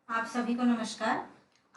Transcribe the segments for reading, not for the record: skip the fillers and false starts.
आप सभी को नमस्कार।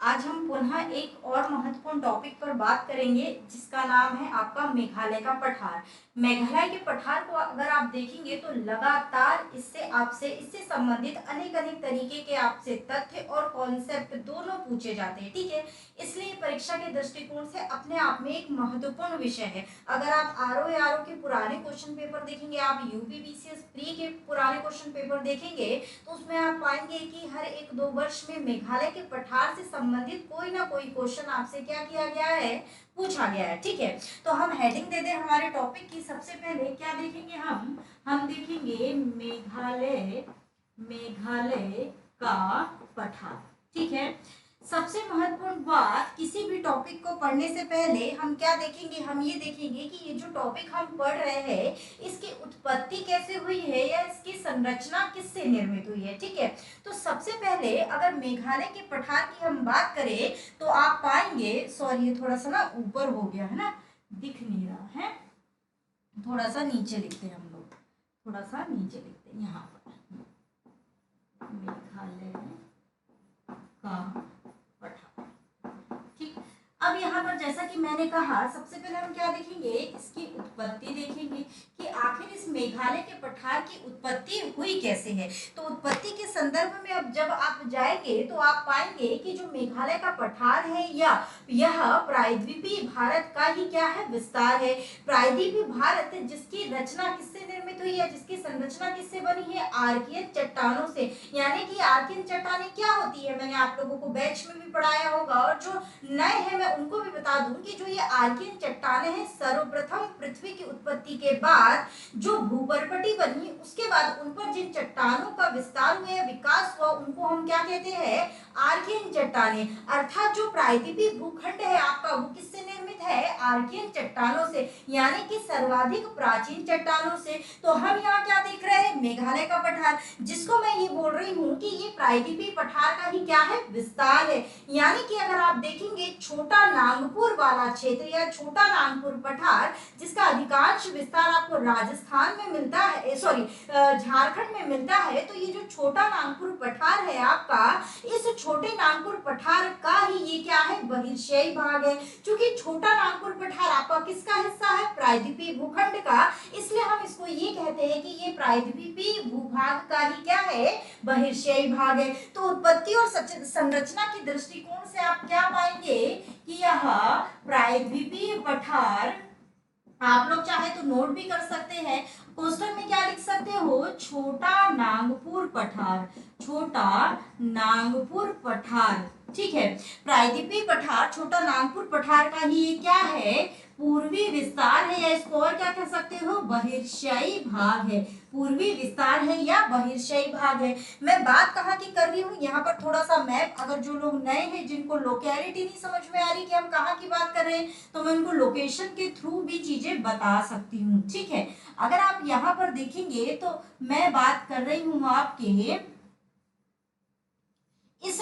आज हम पुनः एक और महत्वपूर्ण टॉपिक पर बात करेंगे जिसका नाम है आपका मेघालय का पठार। मेघालय के पठार को अगर आप देखेंगे तो लगातार इससे संबंधित अनेक अनेक तरीके के आपसे तथ्य और कॉन्सेप्ट दोनों पूछे जाते हैं। ठीक है, इसलिए परीक्षा के दृष्टिकोण से अपने आप में एक महत्वपूर्ण विषय है। अगर आप आरओ के पुराने क्वेश्चन पेपर देखेंगे, आप यूपीपीसीएस प्री के पुराने क्वेश्चन पेपर देखेंगे तो उसमें आप पाएंगे कि हर 1-2 वर्ष में मेघालय के पठार से संबंधित कोई ना कोई क्वेश्चन आपसे क्या किया गया है, पूछा गया है। ठीक है, तो हम हेडिंग दे दें हमारे टॉपिक की। सबसे पहले क्या देखेंगे हम देखेंगे मेघालय का पठार। ठीक है, सबसे महत्वपूर्ण बात, किसी भी टॉपिक को पढ़ने से पहले हम क्या देखेंगे, हम ये देखेंगे कि ये जो टॉपिक हम पढ़ रहे हैं इसकी उत्पत्ति कैसे हुई है या इसकी संरचना किससे निर्मित हुई है। ठीक है, तो सबसे पहले अगर मेघालय के पठार की हम बात करें तो आप पाएंगे, सॉरी ये थोड़ा सा ना ऊपर हो गया है ना, दिख नहीं रहा है, थोड़ा सा नीचे लिखते हैं हम लोग, थोड़ा सा नीचे लिखते हैं यहाँ पर, मेघालय का पठार। ठीक, अब यहाँ पर जैसा कि मैंने कहा, सबसे पहले हम क्या देखेंगे, इसकी उत्पत्ति देखेंगे कि आखिर इस मेघालय के पठार की उत्पत्ति हुई कैसे है। तो उत्पत्ति के संदर्भ में अब जब आप जाएंगे तो आप पाएंगे कि जो मेघालय का पठार है या यह प्रायद्वीपीय भारत का ही क्या है, विस्तार है। प्रायद्वीपीय भारत जिसकी रचना किससे निर्मित हुई है, जिसकी संरचना किससे बनी है, आर्कियन चट्टानों से। यानी कि आर्कियन चट्टानें क्या होती है, मैंने आप लोगों को बैच में भी पढ़ाया होगा, और जो नए हैं मैं उनको भी बता दूं कि जो ये आर्कियन चट्टानें हैं, सर्वप्रथम पृथ्वी की उत्पत्ति के बाद जो भूपर्पटी बनी उसके बाद उन पर जिन चट्टानों का विस्तार हुआ या विकास हुआ उनको हम क्या कहते हैं, आर्कियन चट्टानें। अर्थात जो प्रायद्वीपीय भूखंड है आपका वो किससे निर्मित है, आर्कियन चट्टानों से, यानी कि सर्वाधिक प्राचीन चट्टानों से। तो हम यहाँ क्या देख रहे हैं, मेघालय का पठार, जिसको मैं ये बोल रही हूँ कि ये प्रायद्वीपीय पठार का ही क्या है, विस्तार है। यानी कि अगर आप देखेंगे छोटा नागपुर वाला क्षेत्र या छोटा नागपुर पठार, जिसका अधिकांश विस्तार आपको राजस्थान में मिलता है, सॉरी झारखंड में मिलता है, तो ये जो छोटा नागपुर पठार है आपका, इस छोटे नागपुर पठार का ही ये क्या है, बहिर्शयी भाग है। क्योंकि छोटा नागपुर पठार आपका किसका हिस्सा है, प्रायद्वीपीय भूखंड का, इसलिए हम इसको ये कहते हैं कि ये प्रायद्वीपीय भूभाग का ही क्या है, बहिर्शयी भाग है। तो उत्पत्ति और संरचना की दृष्टिकोण से आप क्या पाएंगे कि यह प्रायद्वीपीय पठार, आप लोग चाहे तो नोट भी कर सकते हैं, क्वेश्चन में क्या लिख सकते हो, छोटा नागपुर पठार, छोटा नागपुर पठार। ठीक है, प्रायद्वीपीय पठार छोटा नागपुर पठार का ही ये क्या है, पूर्वी विस्तार है, या इसको और क्या कह सकते हो, बहिर्शयी भाग है। पूर्वी विस्तार है या बहिर्शयी भाग है। मैं बात कहाँ की कर रही हूँ, यहाँ पर थोड़ा सा मैप, अगर जो लोग नए हैं जिनको लोकेलिटी नहीं समझ में आ रही कि हम कहाँ की बात कर रहे हैं, तो मैं उनको लोकेशन के थ्रू भी चीजें बता सकती हूँ। ठीक है, अगर आप यहाँ पर देखेंगे तो मैं बात कर रही हूँ आपके इस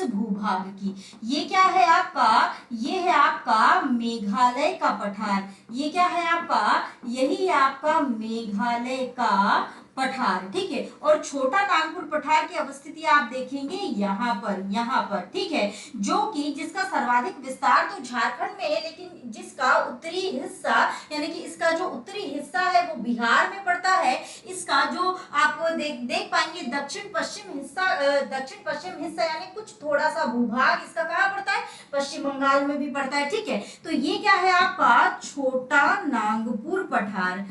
भूभाग की, ये क्या है आपका, ये है आपका मेघालय का पठार। ये क्या है आपका, यही है आपका मेघालय का पठार। ठीक है, और छोटा नागपुर पठार की अवस्थिति आप देखेंगे यहाँ पर। ठीक है, जो कि जिसका सर्वाधिक विस्तार तो झारखंड में है, लेकिन जिसका उत्तरी हिस्सा, यानी कि इसका जो उत्तरी हिस्सा है वो बिहार में पड़ता है। इसका जो आप देख पाएंगे दक्षिण पश्चिम हिस्सा यानी कुछ थोड़ा सा भूभाग इसका कहाँ पड़ता है, पश्चिम बंगाल में भी पड़ता है। ठीक है, तो ये क्या है आपका छोटा नागपुर पठार।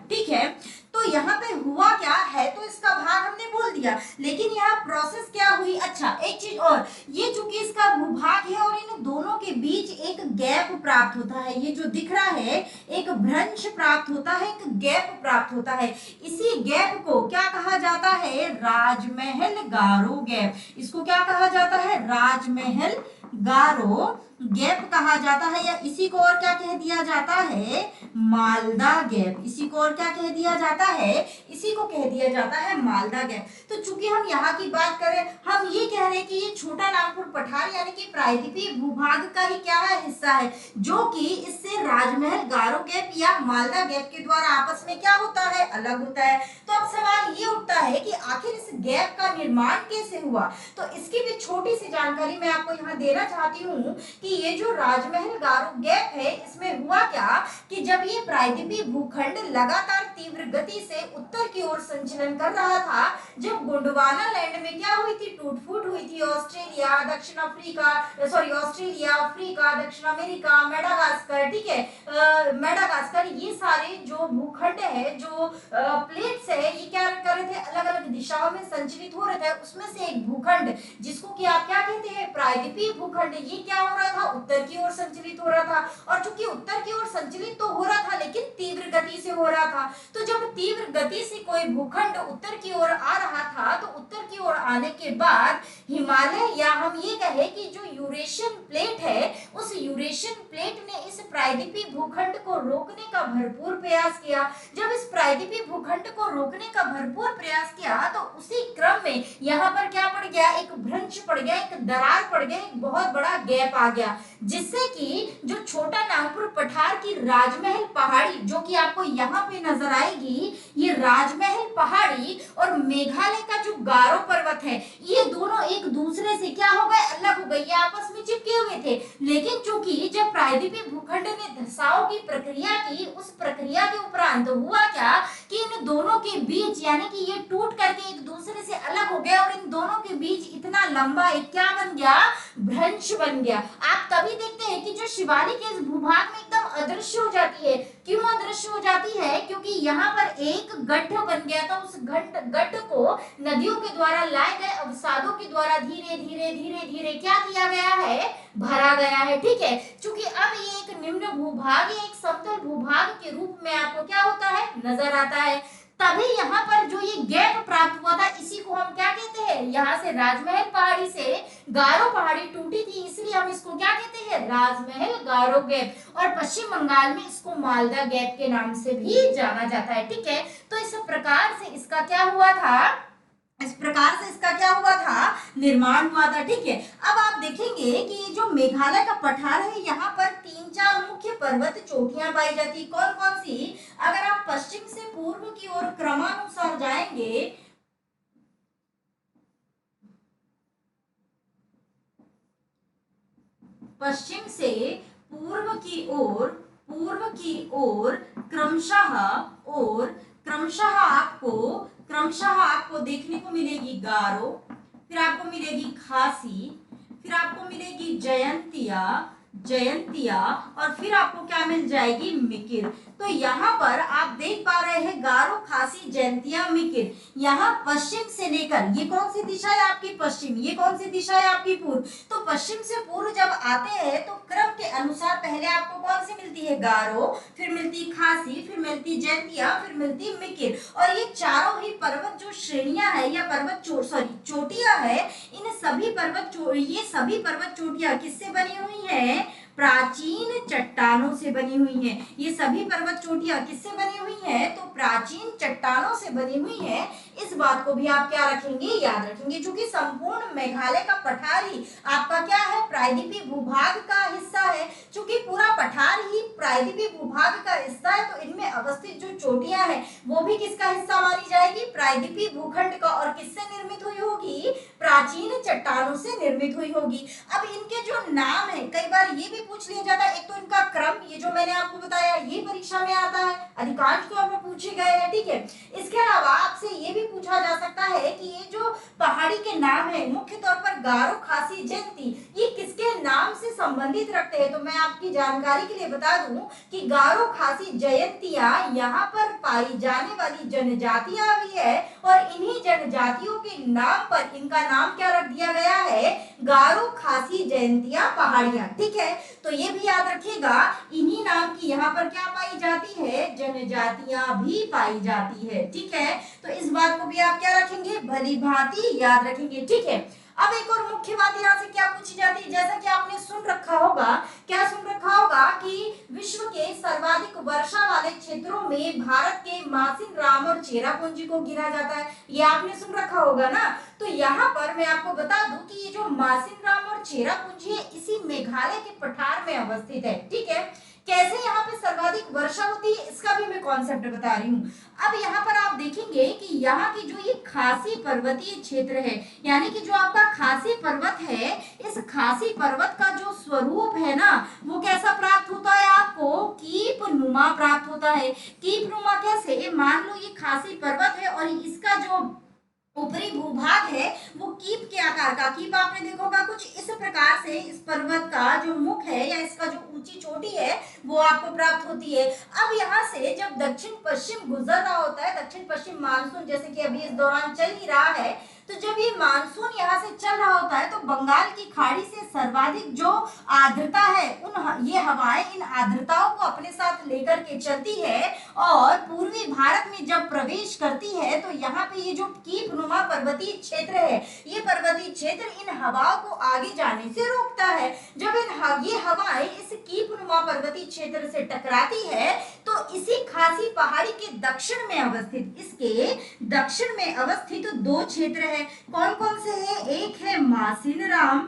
ठीक है, तो यहाँ पे हुआ क्या है, तो इसका भाग हमने बोल दिया, लेकिन यहाँ प्रोसेस क्या हुई। अच्छा, एक चीज और, ये चूंकि इसका भूभाग है और इन दोनों के बीच एक गैप प्राप्त होता है, ये जो दिख रहा है एक भ्रंश प्राप्त होता है, एक गैप प्राप्त होता है। इसी गैप को क्या कहा जाता है, राजमहल गारो गैप। इसको क्या कहा जाता है, राजमहल गारो गैप कहा जाता है, या इसी को और क्या कह दिया जाता है, मालदा गैप। इसी को और क्या कह दिया जाता है, इसी को कह दिया जाता है मालदा गैप। तो चूंकि हम यहाँ की बात करें, हम ये कह रहे हैं कि ये छोटा नागपुर पठार यानी कि प्रायद्वीपीय भूभाग का ही क्या है, हिस्सा है, जो कि इससे राजमहल गारो गैप या मालदा गैप के द्वारा आपस में क्या होता है, अलग होता है। तो अब सवाल ये उठता है कि आखिर इस गैप का निर्माण कैसे हुआ। तो इसकी भी छोटी सी जानकारी मैं आपको यहाँ देना चाहती हूँ कि ये जो राजमहल गारो गैप है, इसमें हुआ क्या कि जब ये प्रायद्वीपीय भूखंड लगातार तीव्र गति से उत्तर की ओर संचलन कर रहा था, जब गोंडवाना लैंड में क्या हुई थी, टूट फूट हुई थी। ऑस्ट्रेलिया, दक्षिण अफ्रीका, सॉरी ऑस्ट्रेलिया, अफ्रीका, दक्षिण अमेरिका, मेडागास्कर, ठीक है, मेडागास्कर, ये सारे जो भूखंड है, जो प्लेट्स है, ये क्या कर रहे थे, अलग अलग दिशाओं में संचलित हो रहे थे। उसमें से एक भूखंड जिसको कि आप क्या कहते हैं, प्रायद्वीपीय भूखंड, ये क्या हो रहा था, उत्तर की ओर संचलित हो रहा था। और चूंकि उत्तर की ओर संचलित तो हो रहा था, लेकिन तीव्र गति से हो रहा था। तो जब तीव्र गति से कोई भूखंड उत्तर की ओर आ रहा था, तो उत्तर की ओर आने के बाद हिमालय, या हम ये कहें कि जो यूरेशियन प्लेट है, उस यूरेशियन प्लेट ने इस प्रायद्वीपीय भूखंड को रोकने का भरपूर प्रयास किया। जब इस प्रायद्वीपीय भूखंड को रोकने का भरपूर प्रयास किया, तो उसी क्रम में यहाँ पर क्या पड़ गया, एक भ्रंश पड़ गया, एक दरार पड़ गया, एक बहुत बड़ा गैप आ गया, जिससे कि जो छोटा नागपुर पठार की राजमहल पहाड़ी, जो कि आपको यहाँ पे नजर आएगी, ये राजमहल पहाड़ी और मेघालय का जो गारो पर्वत है, ये दोनों एक दूसरे से क्या हो गए, अलग हो गए, ये आपस में चिपके हुए थे। लेकिन चूंकि जब प्रायद्वीपीय भूखंड ने धसाव की प्रक्रिया की, उस प्रक्रिया के उपरांत हुआ क्या कि इन दोनों के बीच, यानी कि ये टूट करके एक दूसरे से अलग हो गए, और इन दोनों के बीच इतना लंबा एक क्या बन गया, भ्रंश बन गया। आप तभी देखते हैं कि जो शिवालिक इस भूभाग में एकदम अदृश्य हो जाती है। क्यों अदृश्य हो जाती है, क्योंकि यहाँ पर एक गड्ढ बन गया था। उस गड्ढ को नदियों के द्वारा लाए गए अवसादों के द्वारा धीरे धीरे धीरे धीरे क्या किया गया है, भरा गया है, ठीक है। चूंकि अब ये एक निम्न भूभाग या एक समतल भूभाग के रूप में आपको क्या होता है, नजर आता है। तभी यहाँ पर जो ये गैप प्राप्त हुआ था, इसी को हम क्या कहते हैं, यहाँ से राजमहल पहाड़ी से गारो पहाड़ी टूटी थी, इसलिए हम इसको क्या कहते हैं, राजमहल गारो गैप। और पश्चिम बंगाल में इसको मालदा गैप के नाम से भी जाना जाता है, ठीक है। तो इस प्रकार से इसका क्या हुआ था, इस प्रकार से इसका क्या हुआ था, निर्माण हुआ था, ठीक है। अब आप देखेंगे कि ये जो मेघालय का पठार है, यहाँ पर 3-4 मुख्य पर्वत चोटियां पाई जाती। कौन कौन सी, अगर आप पश्चिम से पूर्व की ओर क्रमानुसार जाएंगे, पश्चिम से पूर्व की ओर क्रमशः आपको देखने को मिलेगी गारो, फिर आपको मिलेगी खासी, फिर आपको मिलेगी जयंतिया, और फिर आपको क्या मिल जाएगी, मिकिर। तो यहाँ पर आप देख पा रहे हैं गारो, खासी, जयंतिया, मिकिर। यहाँ पश्चिम से लेकर, ये कौन सी दिशा है आपकी, पश्चिम, ये कौन सी दिशा है आपकी, पूर्व। तो पश्चिम से पूर्व जब आते हैं तो क्रम के अनुसार पहले आपको कौन सी मिलती है, गारो, फिर मिलती खासी, फिर मिलती जयंतिया, फिर मिलती मिकिर। और ये चारों ही पर्वत जो श्रेणियां है या चोटियां है, इन सभी ये सभी पर्वत चोटियां किससे बनी हुई है, प्राचीन चट्टानों से बनी हुई हैं। ये सभी पर्वत चोटियां किससे बनी हुई हैं, तो प्राचीन चट्टानों से बनी हुई हैं। इस बात को भी आप क्या रखेंगे, याद रखेंगे। क्योंकि संपूर्ण मेघालय का पठार ही आपका क्या है, प्रायद्वीपीय भूभाग का हिस्सा है। क्योंकि पूरा पठार ही प्रायद्वीपीय भूभाग का हिस्सा है, तो इनमें अवस्थित जो चोटियां हैं वो भी किसका हिस्सा मानी जाएगी, प्रायद्वीपीय भूखंड का। और किससे निर्मित हुई होगी, प्राचीन चट्टानों से निर्मित हुई होगी। अब इनके जो नाम है, कई बार ये भी पूछ लिया जाता है। एक तो इनका क्रम, ये जो मैंने आपको बताया, ये परीक्षा में आता है, अधिकांश तौर पर पूछे गए हैं, ठीक है। इसके अलावा आपसे ये भी पूछा जा सकता है कि ये जो पहाड़ी के नाम है, मुख्य तौर पर गारो, खासी, जयंती, ये किसके नाम से संबंधित रखते हैं। तो मैं आपकी जानकारी के लिए बता दूं कि गारो, खासी, जयंतिया यहाँ पर पाई जाने वाली जनजातियां भी है, और इन्हीं जनजातियों के नाम पर इनका नाम क्या रख दिया गया है, गारो, खासी, जयंतिया पहाड़ियां, ठीक है। तो ये भी याद रखिएगा, इन्हीं नाम की यहाँ पर क्या पाई जाती है, जनजातियां भी पाई जाती है, ठीक है। तो इस बात को भी आप क्या रखेंगे, भली भांति याद रखेंगे, ठीक है। अब एक और मुख्य बात यहाँ से क्या पूछी जाती है, जैसा कि आपने सुन रखा होगा, क्या सुन रखा होगा कि विश्व के सर्वाधिक वर्षा वाले क्षेत्रों में भारत के मासिनराम और चेरापूंजी को गिना जाता है, ये आपने सुन रखा होगा ना। तो यहाँ पर मैं आपको बता दूं कि ये जो मासिनराम और चेरापूंजी है इसी मेघालय के पठार में अवस्थित है, ठीक है। कैसे यहाँ पे सर्वाधिक वर्षा होती है इसका भी मैं कॉन्सेप्ट बता रही हूँ। अब यहाँ पर आप देखेंगे कि यहाँ की जो ये खासी पर्वतीय क्षेत्र है, यानी कि जो आपका खासी पर्वत है, इस खासी पर्वत का जो स्वरूप है ना वो कैसा प्राप्त होता है आपको, कीप नुमा प्राप्त होता है। कीप नुमा कैसे, मान लो ये खासी पर्वत है और इसका जो ऊपरी भूभाग है वो कीप के आकार का, कीप आपने देखा होगा कुछ इस प्रकार से इस पर्वत का जो मुख है या इसका जो ऊंची चोटी है वो आपको प्राप्त होती है। अब यहाँ से जब दक्षिण पश्चिम गुजर रहा होता है, दक्षिण पश्चिम मानसून जैसे कि अभी इस दौरान चल ही रहा है, तो जब ये मानसून यहाँ से चल रहा होता है तो बंगाल की खाड़ी से सर्वाधिक जो आर्द्रता है उन ये हवाएं इन आर्द्रताओं को अपने साथ लेकर के चलती है और पूर्वी भारत में जब प्रवेश करती है तो यहाँ पे ये जो कीप नुमा पर्वतीय क्षेत्र है, ये पर्वतीय क्षेत्र इन हवाओं को आगे जाने से रोकता है। जब ये हवाएं इस कीप नुमा पर्वतीय क्षेत्र से टकराती है तो इसी खासी पहाड़ी के दक्षिण में अवस्थित, इसके दक्षिण में अवस्थित दो क्षेत्र है, कौन कौन से है, एक है मासिनराम,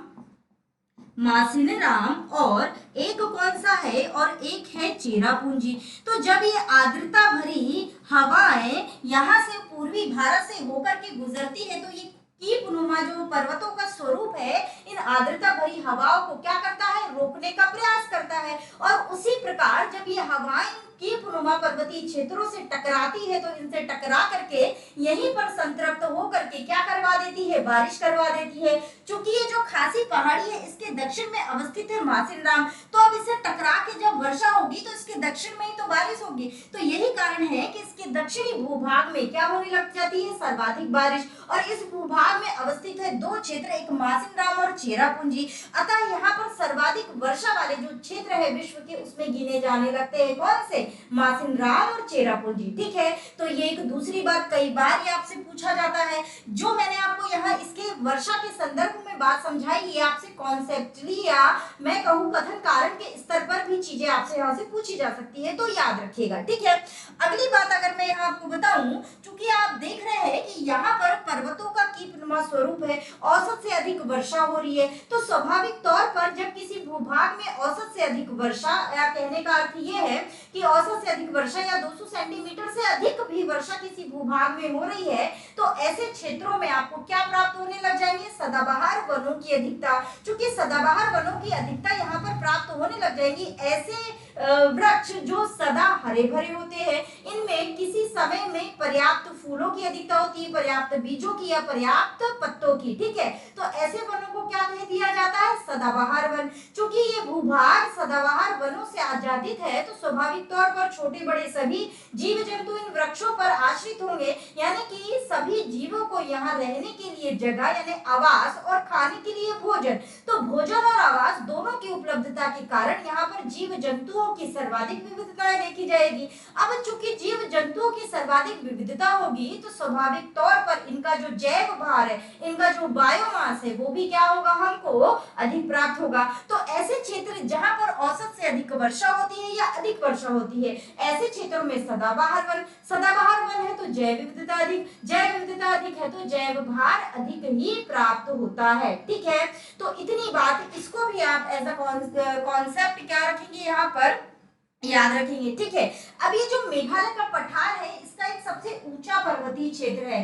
मासिनराम और एक कौन सा है, और एक है चेरापूंजी। तो जब ये आर्द्रता भरी हवाएं यहाँ से पूर्वी भारत से होकर के गुजरती है तो ये कीप नुमा जो पर्वतों का स्वरूप है इन आर्द्रता भरी हवाओं को क्या करता है, रोकने का प्रयास करता है। और उसी प्रकार जब ये हवाएं कीप नुमा पर्वतीय क्षेत्रों से टकराती है तो इनसे टकरा करके यहीं पर संतृप्त होकर के क्या करवा देती है, बारिश करवा देती है। चूंकि ये जो खासी पहाड़ी है इसके दक्षिण में अवस्थित है मासिनराम, तो अब इसे टकरा के जब वर्षा होगी तो इसके दक्षिण में ही तो बारिश होगी, तो यही कारण है कि इसके दक्षिणी भूभाग में क्या होने लग जाती है, सर्वाधिक बारिश। और इस भूभाग में अवस्थित है दो क्षेत्र, एक मासिनराम और चेरापूंजी। अतः यहाँ पर सर्वाधिक वर्षा वाले जो क्षेत्र है विश्व के उसमें गिने जाने लगते हैं, कौन से, मासिनराम और चेरापूंजी, ठीक है। तो ये एक दूसरी बात कई बार ये आपसे पूछा जाता है, जो मैंने आपको यहाँ इसके वर्षा के संदर्भ में बात समझाई, ये आपसे कॉन्सेप्चुअली या मैं कहूँ कथन कारण के स्तर पर भी चीजें आपसे यहाँ से पूछी जा सकती है, तो याद रखिएगा, ठीक है। अगली बात अगर मैं यहाँ आपको बताऊं, चूंकि आप देख रहे हैं कि यहाँ पर पर्वतों का कीपनुमा स्वरूप है, औसत से अधिक वर्षा हो रही है, तो स्वाभाविक तौर पर जब किसी भूभाग में औसत से अधिक वर्षा, या कहने का अर्थ ये है कि औसत से अधिक वर्षा या 200 सेंटीमीटर से अधिक भी वर्षा किसी भूभाग में हो रही है, तो ऐसे क्षेत्रों में आपको क्या प्राप्त होने लग जाएंगे, सदाबहार वनों की अधिकता। चूंकि सदाबहार वनों की अधिकता यहाँ पर प्राप्त होने लग जाएगी, ऐसे वृक्ष जो सदा हरे भरे होते हैं, इनमें किसी समय में पर्याप्त फूलों की अधिकता होती है, पर्याप्त बीजों की या पर्याप्त पत्तों की, ठीक है। तो ऐसे वनों को क्या कह दिया जाता है, सदाबहार वन। चूंकि ये भूभाग सदाबहार वनों से आच्छादित है तो स्वाभाविक तौर पर छोटे बड़े सभी जीव जंतु इन वृक्षों पर आश्रित होंगे, यानी कि सभी जीवों को यहाँ रहने के लिए जगह यानी आवास और खाने के लिए भोजन, तो भोजन और आवास दोनों की उपलब्धता के कारण यहाँ पर जीव जंतुओं की सर्वाधिक विविधताएं देखी जाएगी। अब चूंकि जीव जंतुओं की सर्वाधिक विविधता होगी तो स्वाभाविक तौर पर इनका जो जैव भार है, इनका जो बायोमास है वो भी क्या होगा, हमको अधिक प्राप्त होगा। तो ऐसे क्षेत्र जहां पर औसत से अधिक वर्षा होती है या अधिक वर्षा होती है, ऐसे क्षेत्रों में सदाबहार वन, सदाबहार वन है तो जैव विविधता अधिक, जैव विविधता अधिक है तो जैव भार अधिक ही प्राप्त होता है, ठीक है। तो इतनी बात, इसको भी आप एज अ कॉन्सेप्ट क्या रखेंगे, यहाँ पर याद रखेंगे, ठीक है। अब ये जो मेघालय का पठार है इसका एक सबसे ऊंचा पर्वतीय क्षेत्र है।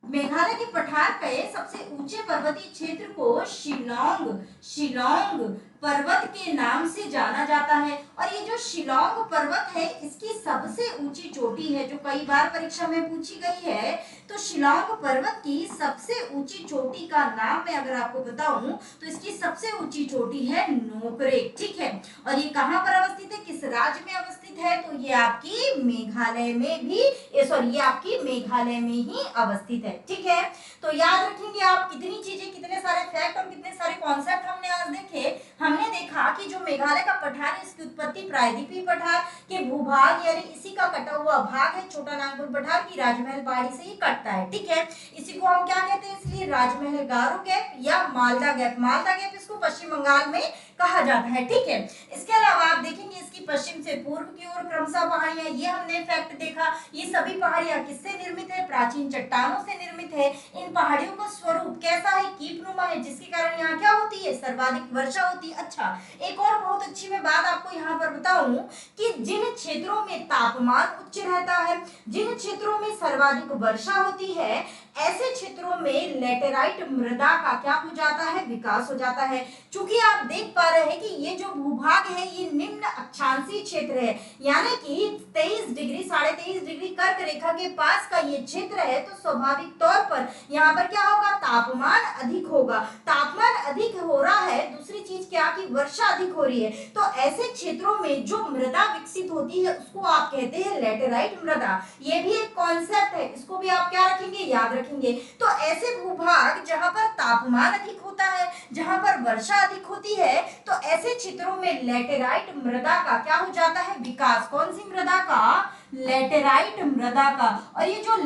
मेघालय के पठार के सबसे ऊंचे पर्वतीय क्षेत्र को शिलोंग, शिलोंग पर्वत के नाम से जाना जाता है। और ये जो शिलोंग पर्वत है इसकी सबसे ऊंची चोटी है, जो कई बार परीक्षा में पूछी गई है। तो शिलोंग पर्वत की सबसे ऊंची चोटी का नाम मैं अगर आपको बताऊं तो इसकी सबसे ऊंची चोटी है नोकरेक, ठीक है। और ये कहां पर अवस्थित है, किस राज्य में अवस्थित है, तो ये आपकी मेघालय में भी, सॉरी ये आपकी मेघालय में ही अवस्थित है, ठीक है। तो याद रखेंगे आप, कितनी चीजें, कितने सारे फैक्ट और कितने सारे कॉन्सेप्ट हमने आज देखे। हमने देखा कि जो मेघालय का पठार है इसकी उत्पत्ति प्रायद्वीपीय पठार के भूभाग यानी इसी का कटा हुआ भाग है छोटा नागपुर पठार की राजमहल पहाड़ी से ही कटता है, ठीक है। इसी को हम क्या कहते हैं, इसलिए राजमहल गारो गैप या मालदा गैप, मालदा गैप इसको पश्चिम बंगाल में कहा जाता है, ठीक है। इसके अलावा आप देखेंगे इसकी पश्चिम से पूर्व की ओर क्रमशः पहाड़ियां, ये हमने फैक्ट देखा, ये सभी पहाड़ियां किससे निर्मित है, प्राचीन चट्टानों से निर्मित है। इन पहाड़ियों का स्वरूप कैसा है, कीपनुमा है, जिसके कारण यहाँ क्या होती है, सर्वाधिक वर्षा होती है। अच्छा, एक और बहुत अच्छी मैं बात आपको यहाँ पर बताऊं कि जिन क्षेत्रों में तापमान उच्च रहता है, जिन क्षेत्रों में सर्वाधिक वर्षा होती है, ऐसे क्षेत्रों में लेटेराइट मृदा का क्या हो जाता है, विकास हो जाता है। चूंकि आप देख पा रहे हैं कि ये जो भूभाग है ये निम्न अक्षांशीय क्षेत्र है, यानी कि 23 डिग्री 23.5 डिग्री कर्क रेखा के पास का ये क्षेत्र है, तो स्वाभाविक तौर पर यहाँ पर क्या होगा, तापमान अधिक होगा। तापमान अधिक हो रहा है, दूसरी चीज क्या कि वर्षा अधिक हो रही है, तो ऐसे क्षेत्रों में जो मृदा विकसित होती है उसको आप कहते हैं लेटेराइट मृदा। ये भी एक कॉन्सेप्ट है, इसको भी आप क्या रखेंगे, याद रखेंगे। तो ऐसे भूभाग जहां पर तापमान अधिक होता है, जहां पर वर्षा अधिक होती है, तो ऐसे क्षेत्रों में लेटेराइट मृदा का क्या हो जाता है, विकास। कौन सी मृदा का, लेटेराइट मृदा का। और ये जो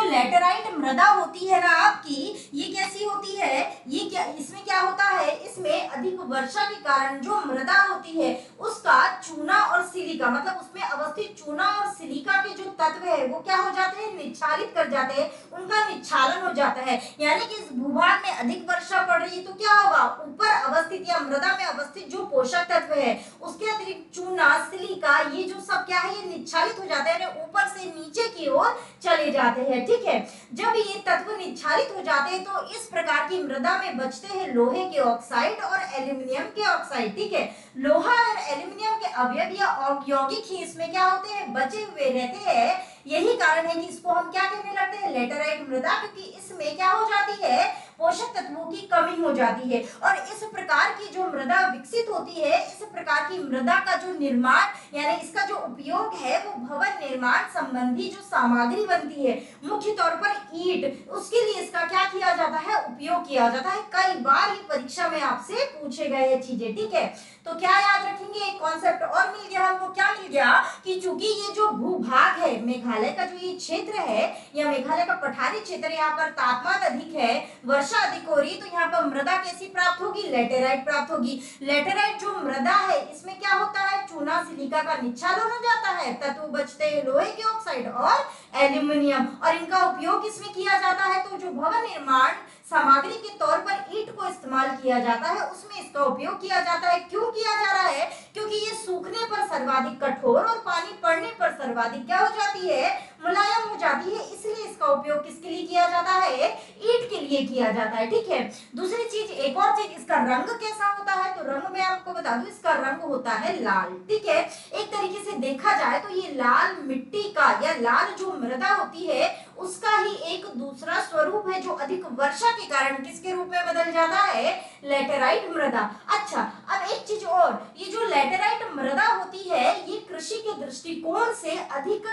लेटेराइट मृदा होती है ना आपकी, ये कैसी होती है, ये क्या, इसमें क्या होता है, इसमें अधिक वर्षा के कारण जो मृदा होती है उसका चूना और सिलिका, मतलब उसमें अवस्थित चूना और सिलिका के जो तत्व है वो क्या हो जाते हैं, निच्छादित कर जाते हैं, उनका निच्छालन हो जाता है। यानी कि इस भूभाग में अधिक वर्षा पड़ रही है तो क्या होगा, ऊपर अवस्थित या मृदा में अवस्थित जो पोषक तत्व है उसके अतिरिक्त चूना, सिलिका, ये जो सब क्या है, ये निच्छादित हो जाते हैं, ऊपर से नीचे की ओर चले जाते हैं, ठीक है। जब ये तत्व निच्छादित हो जाते हैं तो इस प्रकार की मृदा में बचते हैं लोहे के ऑक्साइड और एल्यूमिनियम के ऑक्साइड, ठीक है। लोहा और एल्यूमिनियम के अवयव या यौगिक ही इसमें क्या होते हैं, बचे हुए रहते हैं। यही कारण है कि इसको हम क्या कहने लगते हैं, लेटेराइट मृदा, क्योंकि इसमें क्या हो जाती है, पोषक तत्वों की कमी हो जाती है। और इस प्रकार की जो मृदा विकसित होती है, इस प्रकार की मृदा का जो निर्माण यानी इसका जो उपयोग है वो भवन निर्माण संबंधी जो सामग्री बनती है, मुख्य तौर पर ईंट, उसके लिए इसका क्या किया जाता है, उपयोग किया जाता है। कई बार ये परीक्षा में आपसे पूछे गए ये चीजें, ठीक है। तो क्या याद रखेंगे, एक कॉन्सेप्ट और मिल गया हमको, क्या मिल गया कि चूंकि ये जो भूभाग है मेघालय का, जो ये क्षेत्र है या मेघालय का पठारी क्षेत्र, यहाँ पर तापमान अधिक है, वर्षा अधिक हो रही है, तो यहाँ पर मृदा कैसी प्राप्त होगी, लेटेराइट प्राप्त होगी। लेटेराइट जो मृदा है इसमें क्या होता है, चूना सिलिका का निच्छालन हो जाता है, तत्व बचते हैं लोहे के ऑक्साइड और एल्यूमिनियम, और इनका उपयोग इसमें किया जाता है। तो जो भवन निर्माण सामग्री के तौर पर ईंट को इस्तेमाल किया जाता है उसमें इसका उपयोग किया जाता है। क्यों किया जा रहा है, क्योंकि ये सूखने पर सर्वाधिक कठोर और पानी पड़ने पर सर्वाधिक क्या हो जाती है, मुलायम हो जाती है, इसलिए इसका उपयोग किसके लिए किया जाता है, ईंट के लिए किया जाता है, ठीक है। दूसरी चीज, एक और चीज, इसका रंग कैसा होता है, तो रंग मैं आपको बता दूं, इसका रंग होता है लाल, ठीक है। एक तरीके से देखा जाए तो ये लाल मिट्टी का या लाल जो मृदा होती है उसका ही एक दूसरा स्वरूप है, जो अधिक वर्षा के कारण किसके रूप में बदल जाता है, लेटेराइट मृदा। अच्छा, अब एक चीज और, ये जो लेटेराइट मृदा होती है ये कृषि के दृष्टिकोण से अधिक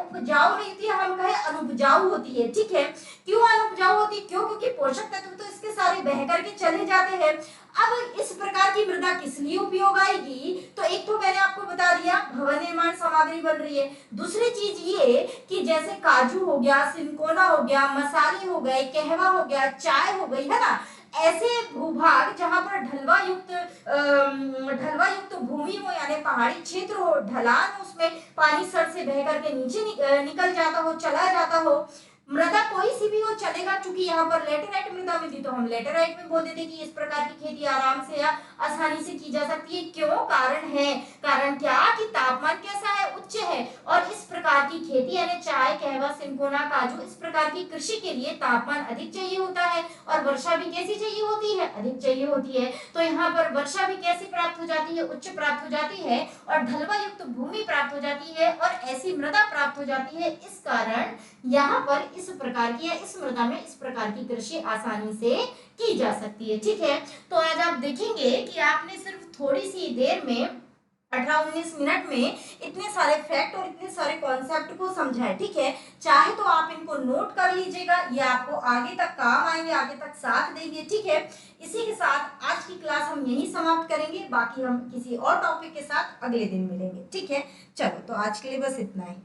उपजाऊ नहीं होती, हम कहें अनुपजाऊ होती है, ठीक है। क्यों अनुपजाऊ होती है, क्यों, क्योंकि पोषक तत्व तो इसके सारे बह करके चले जाते हैं। अब इस प्रकार की मृदा किस लिए उपयोग आएगी, तो एक तो मैंने आपको बता दिया भवन निर्माण सामग्री बन रही है। दूसरी चीज ये कि जैसे काजू हो गया, सिनकोना हो गया, मसाले हो गए, कहवा हो गया, चाय हो गई, है ना, ऐसे भूभाग जहां पर ढलवा युक्त भूमि हो यानी पहाड़ी क्षेत्र हो, ढलान हो, उसमें पानी सर से बह करके नीचे निकल जाता हो, चला जाता हो, मृदा कोई सी भी हो चलेगा। चूंकि यहाँ पर लेटेराइट मृदा में थी तो हम लेटेराइट में बोल देते कि इस प्रकार की खेती आराम से या आसानी से की जा सकती है। क्यों, कारण क्या कि तापमान कैसा है, उच्च है, और इस प्रकार की खेती यानी चाय, कहवा, सिनकोना, काजू, इस प्रकार की कृषि के लिए तापमान अधिक चाहिए होता है और वर्षा भी कैसी चाहिए होती है, अधिक चाहिए होती है। तो यहाँ पर वर्षा भी कैसी प्राप्त हो जाती है, उच्च प्राप्त हो जाती है, और ढलवा युक्त भूमि प्राप्त हो जाती है और ऐसी मृदा प्राप्त हो जाती है। इस कारण यहाँ पर इस प्रकार की या इस मृदा में इस प्रकार की कृषि आसानी से की जा सकती है, ठीक है। तो आज आप देखेंगे कि आपने सिर्फ थोड़ी सी देर में 18-19 मिनट में इतने सारे फैक्ट और इतने सारे कॉन्सेप्ट को समझा है। ठीक है, चाहे तो आप इनको नोट कर लीजिएगा, ये आपको आगे तक काम आएंगे, आगे तक साथ देंगे। ठीक है, इसी के साथ आज की क्लास हम यहीं समाप्त करेंगे, बाकी हम किसी और टॉपिक के साथ अगले दिन मिलेंगे। ठीक है, चलो तो आज के लिए बस इतना ही।